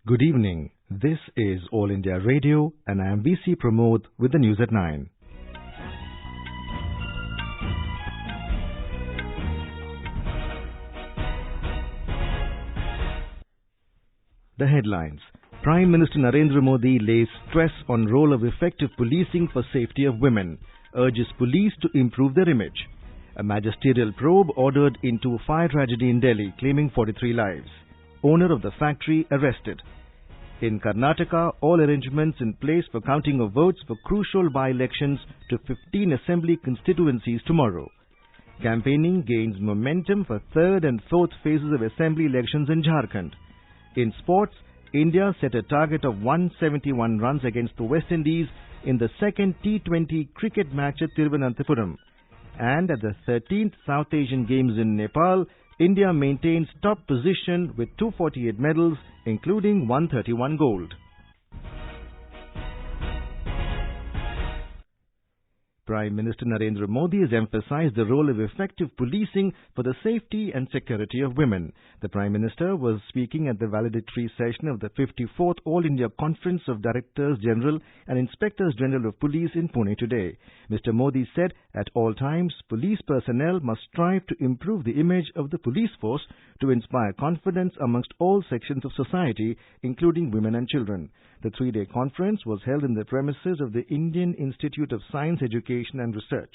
Good evening. This is All India Radio and I am VC Pramod with the news at 9. The headlines. Prime Minister Narendra Modi lays stress on role of effective policing for safety of women, urges police to improve their image. A magisterial probe ordered into a fire tragedy in Delhi claiming 43 lives. Owner of the factory arrested. In Karnataka, all arrangements in place for counting of votes for crucial by-elections to 15 assembly constituencies tomorrow. Campaigning gains momentum for third and fourth phases of assembly elections in Jharkhand. In sports, India set a target of 171 runs against the West Indies in the second T20 Cricket match at Thiruvananthpuram. And at the 13th South Asian Games in Nepal, India maintains top position with 248 medals, including 131 gold. Prime Minister Narendra Modi has emphasized the role of effective policing for the safety and security of women. The Prime Minister was speaking at the valedictory session of the 54th All India Conference of Directors General and Inspectors General of Police in Pune today. Mr. Modi said, at all times, police personnel must strive to improve the image of the police force to inspire confidence amongst all sections of society, including women and children. The three-day conference was held in the premises of the Indian Institute of Science, Education and Research.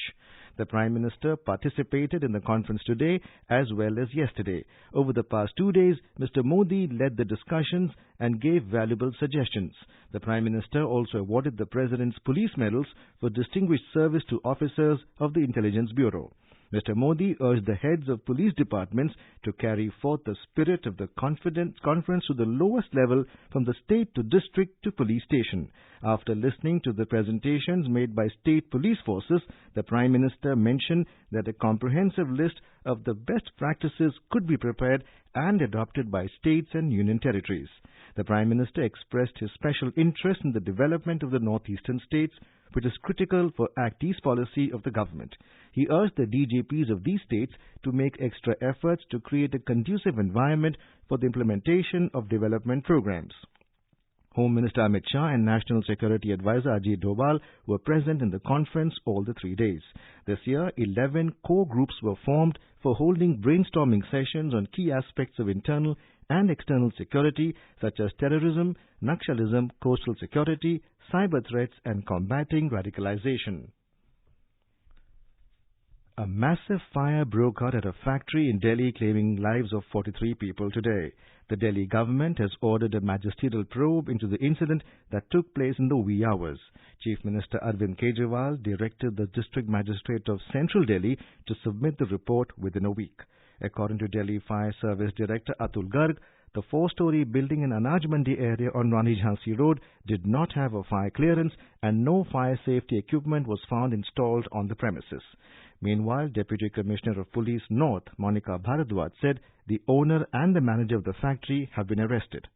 The Prime Minister participated in the conference today as well as yesterday. Over the past 2 days, Mr. Modi led the discussions and gave valuable suggestions. The Prime Minister also awarded the President's Police Medals for distinguished service to officers of the Intelligence Bureau. Mr. Modi urged the heads of police departments to carry forth the spirit of the conference to the lowest level from the state to district to police station. After listening to the presentations made by state police forces, the Prime Minister mentioned that a comprehensive list of the best practices could be prepared and adopted by states and union territories. The Prime Minister expressed his special interest in the development of the northeastern states, which is critical for Act East policy of the government. He urged the DGPs of these states to make extra efforts to create a conducive environment for the implementation of development programs. Home Minister Amit Shah and National Security Advisor Ajit Doval were present in the conference all the 3 days. This year, 11 core groups were formed for holding brainstorming sessions on key aspects of internal and external security such as terrorism, Naxalism, coastal security, cyber threats and combating radicalization. A massive fire broke out at a factory in Delhi claiming lives of 43 people today. The Delhi government has ordered a magisterial probe into the incident that took place in the wee hours. Chief Minister Arvind Kejriwal directed the District Magistrate of Central Delhi to submit the report within a week. According to Delhi Fire Service Director Atul Garg, the 4-story building in Anaj Mandi area on Rani Jhansi Road did not have a fire clearance and no fire safety equipment was found installed on the premises. Meanwhile, Deputy Commissioner of Police North, Monica Bharadwaj, said the owner and the manager of the factory have been arrested.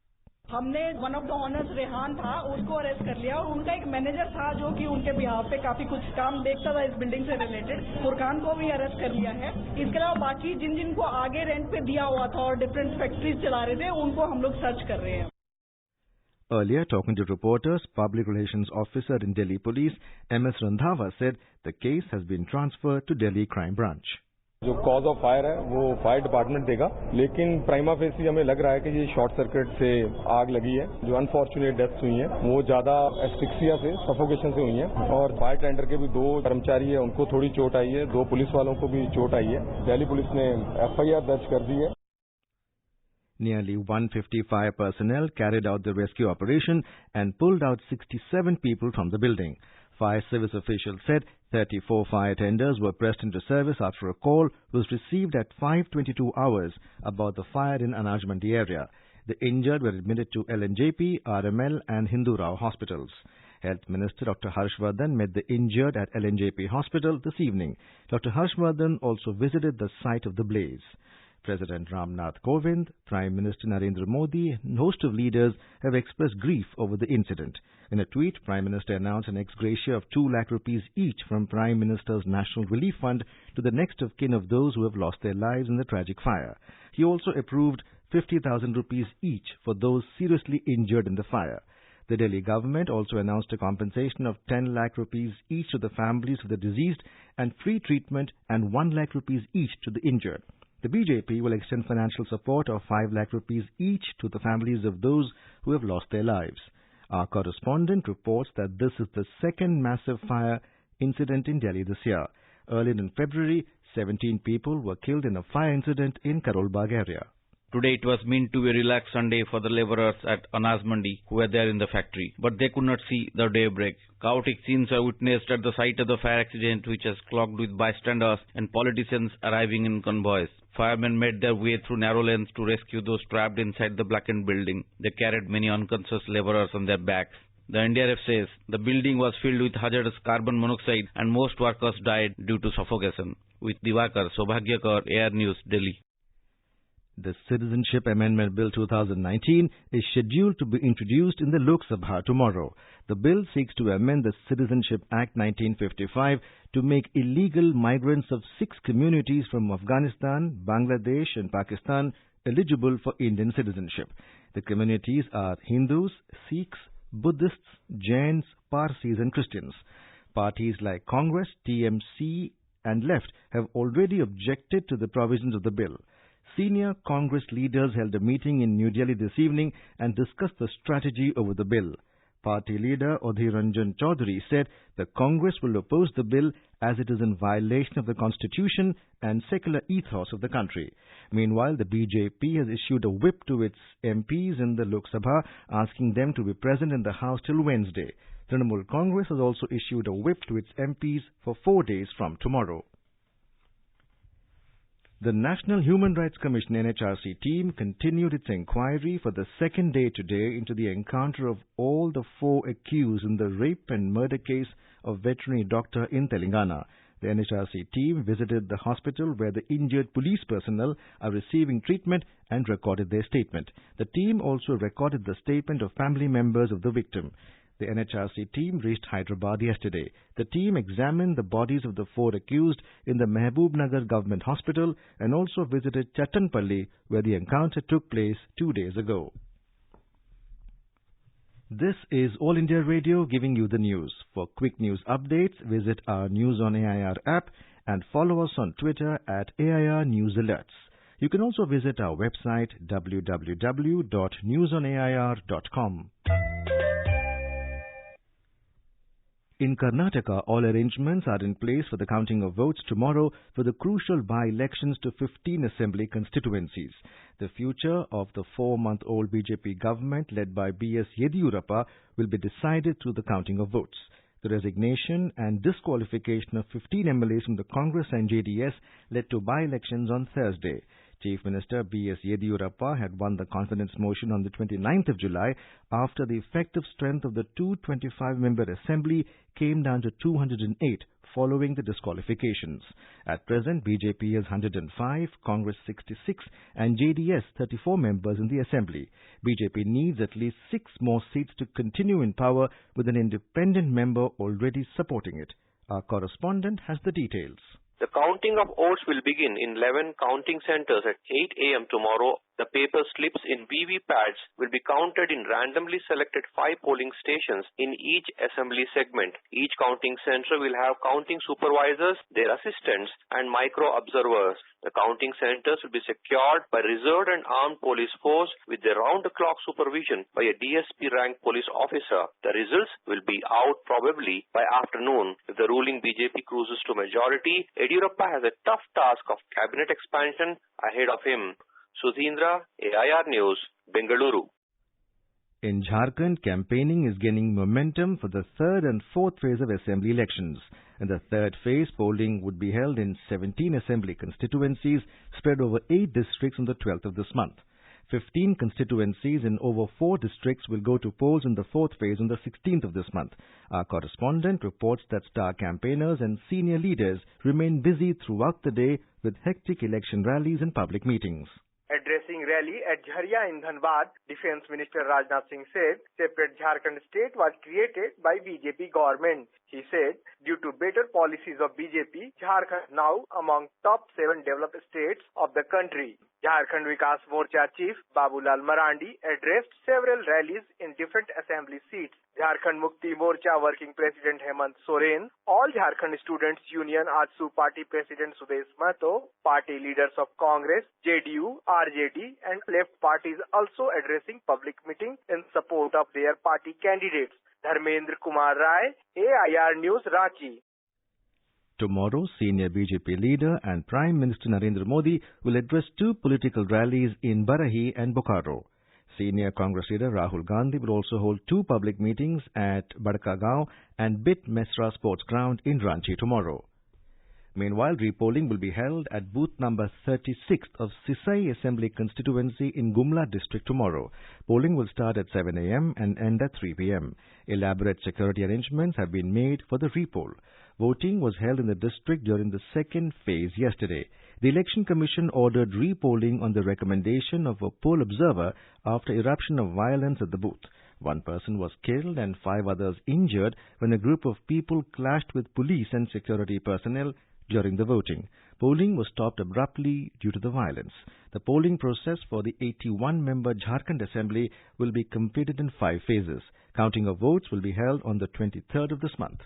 हमने one of the honours Rehan था उसको arrest कर लिया और उनका एक manager था जो कि उनके बिहाफ पे काफी कुछ काम देखता था इस बिल्डिंग से रिलेटेड फुरकान को भी अरेस्ट कर लिया है इसके अलावा बाकी जिन जिनको आगे रेंट पे दिया हुआ था और डिफरेंट फैक्ट्रीज चला रहे थे उनको हम लोग सर्च कर रहे हैं. Earlier, talking to reporters, Public Relations Officer in Delhi Police, M.S. Randhawa, said the case has been transferred to Delhi Crime Branch. जो कॉज ऑफ फायर है वो फायर डिपार्टमेंट देगा, लेकिन प्राइमा फेसी हमें लग रहा है कि ये शॉर्ट सर्किट से आग लगी है. जो अनफॉर्चुनेट डेथ्स हुई हैं वो ज्यादा एस्फिक्सिया से, सफोकेशन से हुई हैं और फायर टेंडर के भी 2 कर्मचारी है उनको थोड़ी चोट आई है, 2 पुलिस वालों को भी चोट आई है. दिल्ली पुलिस ने FIR दर्ज कर दी है. Nearly 150 fire personnel carried out the rescue operation and pulled out 67 people from the building. Fire service officials said 34 fire tenders were pressed into service after a call was received at 5:22 hours about the fire in Anaj Mandi area. The injured were admitted to LNJP, RML and Hindu Rao hospitals. Health Minister Dr. Harshvardhan met the injured at LNJP hospital this evening. Dr. Harshvardhan also visited the site of the blaze. President Ramnath Kovind, Prime Minister Narendra Modi and a host of leaders have expressed grief over the incident. In a tweet, Prime Minister announced an ex gratia of 2 lakh rupees each from Prime Minister's National Relief Fund to the next of kin of those who have lost their lives in the tragic fire. He also approved 50,000 rupees each for those seriously injured in the fire. The Delhi government also announced a compensation of 10 lakh rupees each to the families of the deceased and free treatment and 1 lakh rupees each to the injured. The BJP will extend financial support of 5 lakh rupees each to the families of those who have lost their lives. Our correspondent reports that this is the second massive fire incident in Delhi this year. Earlier in February, 17 people were killed in a fire incident in Karol Bagh area. Today it was meant to be a relaxed Sunday for the laborers at Anaz Mandi who were there in the factory, but they could not see the daybreak. Chaotic scenes are witnessed at the site of the fire accident, which has clogged with bystanders and politicians arriving in convoys. Firemen made their way through narrow lanes to rescue those trapped inside the blackened building. They carried many unconscious laborers on their backs. The NDRF says the building was filled with hazardous carbon monoxide and most workers died due to suffocation. With Divakar, Sobhagyakar, Air News, Delhi. The Citizenship Amendment Bill 2019 is scheduled to be introduced in the Lok Sabha tomorrow. The bill seeks to amend the Citizenship Act 1955 to make illegal migrants of 6 communities from Afghanistan, Bangladesh and Pakistan eligible for Indian citizenship. The communities are Hindus, Sikhs, Buddhists, Jains, Parsis and Christians. Parties like Congress, TMC and Left have already objected to the provisions of the bill. Senior Congress leaders held a meeting in New Delhi this evening and discussed the strategy over the bill. Party leader Adhir Ranjan Chaudhary said the Congress will oppose the bill as it is in violation of the constitution and secular ethos of the country. Meanwhile, the BJP has issued a whip to its MPs in the Lok Sabha asking them to be present in the House till Wednesday. Trinamool Congress has also issued a whip to its MPs for 4 days from tomorrow. The National Human Rights Commission NHRC team continued its inquiry for the second day today into the encounter of all the 4 accused in the rape and murder case of veterinary doctor in Telangana. The NHRC team visited the hospital where the injured police personnel are receiving treatment and recorded their statement. The team also recorded the statement of family members of the victim. The NHRC team reached Hyderabad yesterday. The team examined the bodies of the 4 accused in the Mehboob Government Hospital and also visited Chattanpalli, where the encounter took place 2 days ago. This is All India Radio giving you the news. For quick news updates, visit our News on AIR app and follow us on Twitter at AIR News Alerts. You can also visit our website www.newsonair.com. In Karnataka, all arrangements are in place for the counting of votes tomorrow for the crucial by-elections to 15 assembly constituencies. The future of the 4-month-old BJP government led by B.S. Yediyurappa will be decided through the counting of votes. The resignation and disqualification of 15 MLAs from the Congress and JDS led to by-elections on Thursday. Chief Minister B.S. Yediyurappa had won the confidence motion on the 29th of July after the effective strength of the 225-member assembly came down to 208 following the disqualifications. At present, BJP has 105, Congress 66 and JDS 34 members in the assembly. BJP needs at least 6 more seats to continue in power with an independent member already supporting it. Our correspondent has the details. The counting of votes will begin in 11 counting centers at 8 a.m. tomorrow. The paper slips in VVPads will be counted in randomly selected 5 polling stations in each assembly segment. Each counting center will have counting supervisors, their assistants, and micro-observers. The counting centers will be secured by reserved and armed police force with the round-the-clock supervision by a DSP-ranked police officer. The results will be out probably by afternoon. If the ruling BJP cruises to majority, Yediyurappa has a tough task of cabinet expansion ahead of him. Sudhindra, AIR News, Bengaluru. In Jharkhand, campaigning is gaining momentum for the 3rd and 4th phase of assembly elections. In the 3rd phase, polling would be held in 17 assembly constituencies spread over 8 districts on the 12th of this month. 15 constituencies in over 4 districts will go to polls in the 4th phase on the 16th of this month. Our correspondent reports that star campaigners and senior leaders remain busy throughout the day with hectic election rallies and public meetings. Addressing rally at Jharia in Dhanbad, Defence Minister Rajnath Singh said separate Jharkhand state was created by BJP government. He said due to better policies of BJP, Jharkhand now among top 7 developed states of the country. Jharkhand Vikas Morcha Chief Babulal Marandi addressed several rallies in different assembly seats. Jharkhand Mukti Morcha Working President Hemant Soren, All Jharkhand Students Union AJSU Party President Sudesh Mahto, party leaders of Congress, JDU, RJD and left parties also addressing public meetings in support of their party candidates. Dharmendra Kumar Rai, AIR News, Ranchi. Tomorrow, senior BJP leader and Prime Minister Narendra Modi will address two political rallies in Barahi and Bokaro. Senior Congress leader Rahul Gandhi will also hold two public meetings at Badkagaon and Bit Mesra Sports Ground in Ranchi tomorrow. Meanwhile, repolling will be held at booth number 36 of Sisai Assembly constituency in Gumla district tomorrow. Polling will start at 7 a.m. and end at 3 p.m. Elaborate security arrangements have been made for the repoll. Voting was held in the district during the second phase yesterday. The Election Commission ordered repolling on the recommendation of a poll observer after eruption of violence at the booth. One person was killed and 5 others injured when a group of people clashed with police and security personnel during the voting. Polling was stopped abruptly due to the violence. The polling process for the 81-member Jharkhand Assembly will be completed in 5 phases. Counting of votes will be held on the 23rd of this month.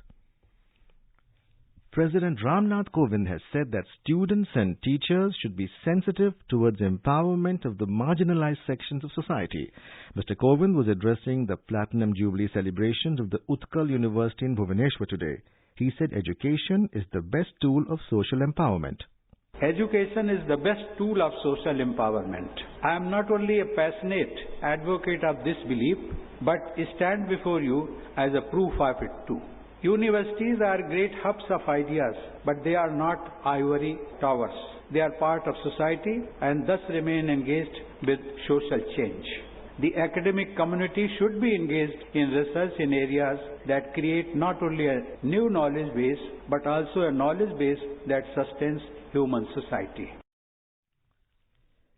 President Ramnath Kovind has said that students and teachers should be sensitive towards empowerment of the marginalized sections of society. Mr. Kovind was addressing the Platinum Jubilee celebrations of the Utkal University in Bhubaneswar today. He said education is the best tool of social empowerment. Education is the best tool of social empowerment. I am not only a passionate advocate of this belief, but stand before you as a proof of it too. Universities are great hubs of ideas, but they are not ivory towers. They are part of society and thus remain engaged with social change. The academic community should be engaged in research in areas that create not only a new knowledge base, but also a knowledge base that sustains human society.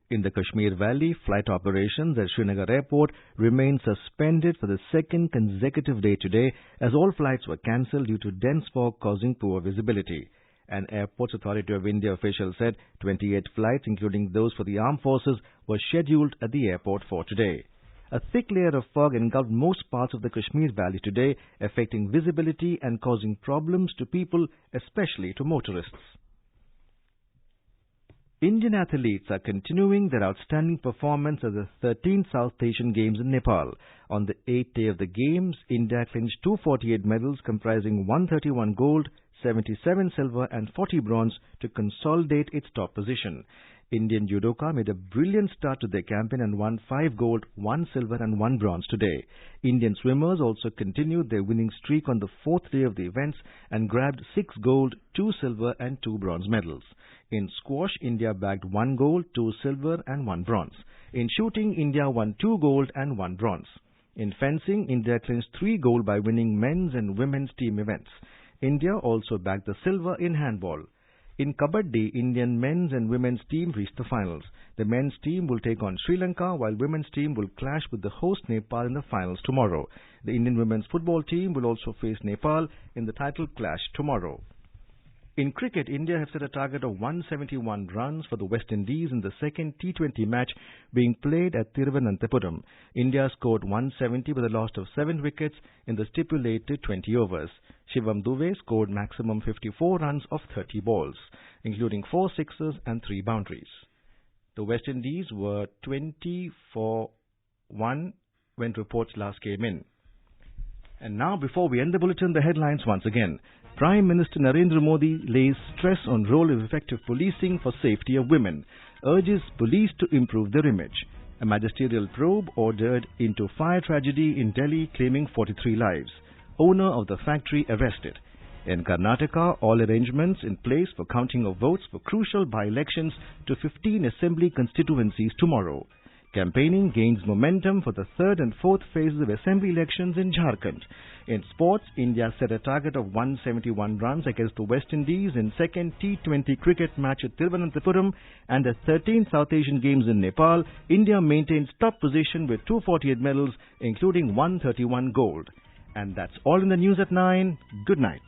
In the Kashmir Valley, flight operations at Srinagar Airport remain suspended for the second consecutive day today as all flights were cancelled due to dense fog causing poor visibility. An Airports Authority of India official said 28 flights, including those for the armed forces, were scheduled at the airport for today. A thick layer of fog engulfed most parts of the Kashmir Valley today, affecting visibility and causing problems to people, especially to motorists. Indian athletes are continuing their outstanding performance at the 13th South Asian Games in Nepal. On the 8th day of the Games, India clinched 248 medals comprising 131 gold, 77 silver and 40 bronze to consolidate its top position. Indian judoka made a brilliant start to their campaign and won 5 gold, 1 silver and 1 bronze today. Indian swimmers also continued their winning streak on the 4th day of the events and grabbed 6 gold, 2 silver and 2 bronze medals. In squash, India bagged 1 gold, 2 silver and 1 bronze. In shooting, India won 2 gold and 1 bronze. In fencing, India clinched 3 gold by winning men's and women's team events. India also bagged the silver in handball. In Kabaddi, Indian men's and women's team reached the finals. The men's team will take on Sri Lanka, while women's team will clash with the host Nepal in the finals tomorrow. The Indian women's football team will also face Nepal in the title clash tomorrow. In cricket, India have set a target of 171 runs for the West Indies in the second T20 match being played at Thiruvananthpuram. India scored 170 with a loss of 7 wickets in the stipulated 20 overs. Shivam Dube scored maximum 54 runs of 30 balls, including 4 sixes and 3 boundaries. The West Indies were 20 for 1 when reports last came in. And now, before we end the bulletin, the headlines once again. Prime Minister Narendra Modi lays stress on role of effective policing for safety of women, urges police to improve their image. A magisterial probe ordered into fire tragedy in Delhi claiming 43 lives. Owner of the factory arrested. In Karnataka, all arrangements in place for counting of votes for crucial by-elections to 15 assembly constituencies tomorrow. Campaigning gains momentum for the third and fourth phases of assembly elections in Jharkhand. In sports, India set a target of 171 runs against the West Indies in second T20 Cricket match at Thiruvananthpuram, and at 13th South Asian Games in Nepal, India maintains top position with 248 medals, including 131 gold. And that's all in the news at 9. Good night.